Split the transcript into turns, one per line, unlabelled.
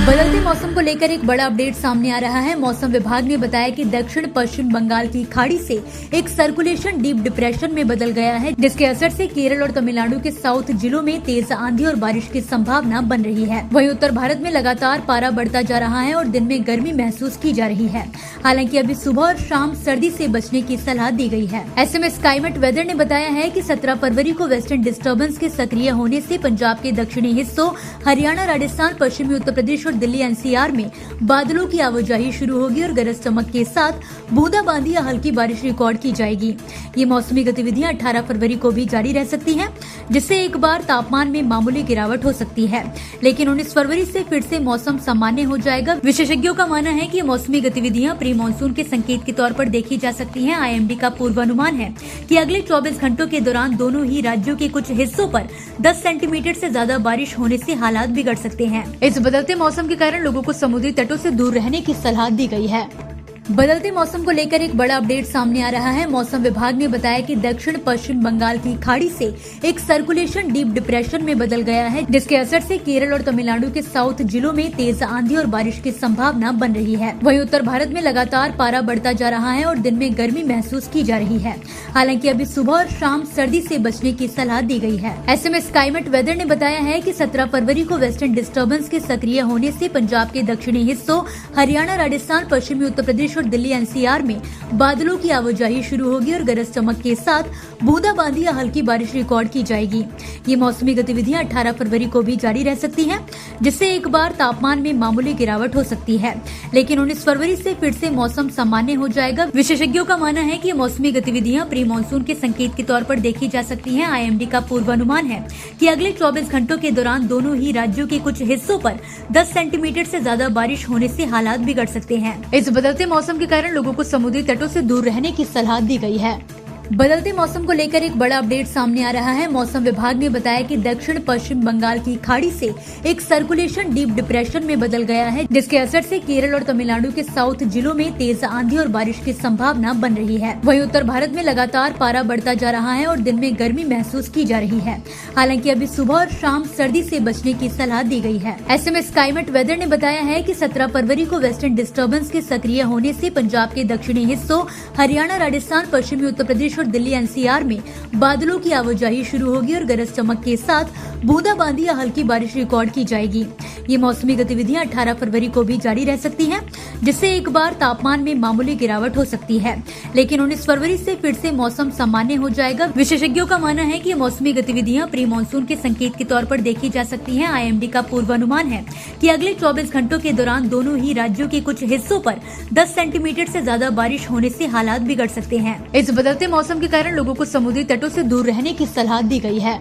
बदलते मौसम को लेकर एक बड़ा अपडेट सामने आ रहा है। मौसम विभाग ने बताया कि दक्षिण पश्चिम बंगाल की खाड़ी से एक सर्कुलेशन डीप डिप्रेशन में बदल गया है, जिसके असर से केरल और तमिलनाडु के साउथ जिलों में तेज आंधी और बारिश की संभावना बन रही है। वहीं उत्तर भारत में लगातार पारा बढ़ता जा रहा है और दिन में गर्मी महसूस की जा रही है। हालांकि अभी सुबह और शाम सर्दी से बचने की सलाह दी गई है। ऐसे में स्काईमेट वेदर ने बताया है कि 17 फरवरी को वेस्टर्न डिस्टर्बेंस के सक्रिय होने से पंजाब के दक्षिणी हिस्सों, हरियाणा, राजस्थान, पश्चिमी उत्तर प्रदेश और दिल्ली एनसीआर में बादलों की आवाजाही शुरू होगी और गरज चमक के साथ बूंदाबांदी या हल्की बारिश रिकॉर्ड की जाएगी। ये मौसमी गतिविधियां 18 फरवरी को भी जारी रह सकती हैं, जिससे एक बार तापमान में मामूली गिरावट हो सकती है, लेकिन 19 फरवरी से फिर से मौसम सामान्य हो जाएगा। विशेषज्ञों का मानना है कि ये मौसमी गतिविधियां प्री मानसून के संकेत के तौर पर देखी जा सकती हैं। आईएमडी का पूर्वानुमान है कि अगले 24 घंटों के दौरान दोनों ही राज्यों के कुछ हिस्सों पर 10 सेंटीमीटर से ज्यादा बारिश होने से हालात बिगड़ सकते हैं। इस बदलते मौसम के कारण लोगों को समुद्री तटों से दूर रहने की सलाह दी गई है। बदलते मौसम को लेकर एक बड़ा अपडेट सामने आ रहा है। मौसम विभाग ने बताया कि दक्षिण पश्चिम बंगाल की खाड़ी से एक सर्कुलेशन डीप डिप्रेशन में बदल गया है, जिसके असर से केरल और तमिलनाडु के साउथ जिलों में तेज आंधी और बारिश की संभावना बन रही है। वहीं उत्तर भारत में लगातार पारा बढ़ता जा रहा है और दिन में गर्मी महसूस की जा रही है। हालांकि अभी सुबह और शाम सर्दी से बचने की सलाह दी गई है। ऐसे में स्काईमेट वेदर ने बताया है कि 17 फरवरी को वेस्टर्न डिस्टर्बेंस के सक्रिय होने से पंजाब के दक्षिणी हिस्सों, हरियाणा, राजस्थान, पश्चिमी उत्तर प्रदेश और दिल्ली एनसीआर में बादलों की आवाजाही शुरू होगी और गरज चमक के साथ बूंदाबांदी या हल्की बारिश रिकॉर्ड की जाएगी। ये मौसमी गतिविधियां 18 फरवरी को भी जारी रह सकती हैं, जिससे एक बार तापमान में मामूली गिरावट हो सकती है, लेकिन 19 फरवरी से फिर से मौसम सामान्य हो जाएगा। विशेषज्ञों का मानना है कि ये मौसमी गतिविधियां प्री मानसून के संकेत के तौर पर देखी जा सकती हैं। आईएमडी का पूर्वानुमान है कि अगले 24 घंटों के दौरान दोनों ही राज्यों के कुछ हिस्सों पर 10 सेंटीमीटर से ज्यादा बारिश होने से हालात बिगड़ सकते हैं। इस बदलते मौसम के कारण लोगों को समुद्री तटों से दूर रहने की सलाह दी गई है। बदलते मौसम को लेकर एक बड़ा अपडेट सामने आ रहा है। मौसम विभाग ने बताया कि दक्षिण पश्चिम बंगाल की खाड़ी से एक सर्कुलेशन डीप डिप्रेशन में बदल गया है, जिसके असर से केरल और तमिलनाडु के साउथ जिलों में तेज आंधी और बारिश की संभावना बन रही है। वहीं उत्तर भारत में लगातार पारा बढ़ता जा रहा है और दिन में गर्मी महसूस की जा रही है। हालांकि अभी सुबह और शाम सर्दी से बचने की सलाह दी गई है। ऐसे में स्काईमेट वेदर ने बताया है कि 17 फरवरी को वेस्टर्न डिस्टर्बेंस के सक्रिय होने से पंजाब के दक्षिणी हिस्सों, हरियाणा, राजस्थान, पश्चिमी उत्तर प्रदेश और दिल्ली एनसीआर में बादलों की आवाजाही शुरू होगी और गरज चमक के साथ बूंदाबांदी या हल्की बारिश रिकॉर्ड की जाएगी। ये मौसमी गतिविधियां 18 फरवरी को भी जारी रह सकती हैं, जिससे एक बार तापमान में मामूली गिरावट हो सकती है, लेकिन 19 फरवरी से फिर से मौसम सामान्य हो जाएगा। विशेषज्ञों का मानना है कि ये मौसमी गतिविधियां प्री मानसून के संकेत के तौर पर देखी जा सकती हैं। आईएमडी का पूर्वानुमान है कि अगले 24 घंटों के दौरान दोनों ही राज्यों के कुछ हिस्सों पर 10 सेंटीमीटर से ज्यादा बारिश होने से हालात बिगड़ सकते हैं। इस बदलते मौसम के कारण लोगों को समुद्री तटों से दूर रहने की सलाह दी गई है।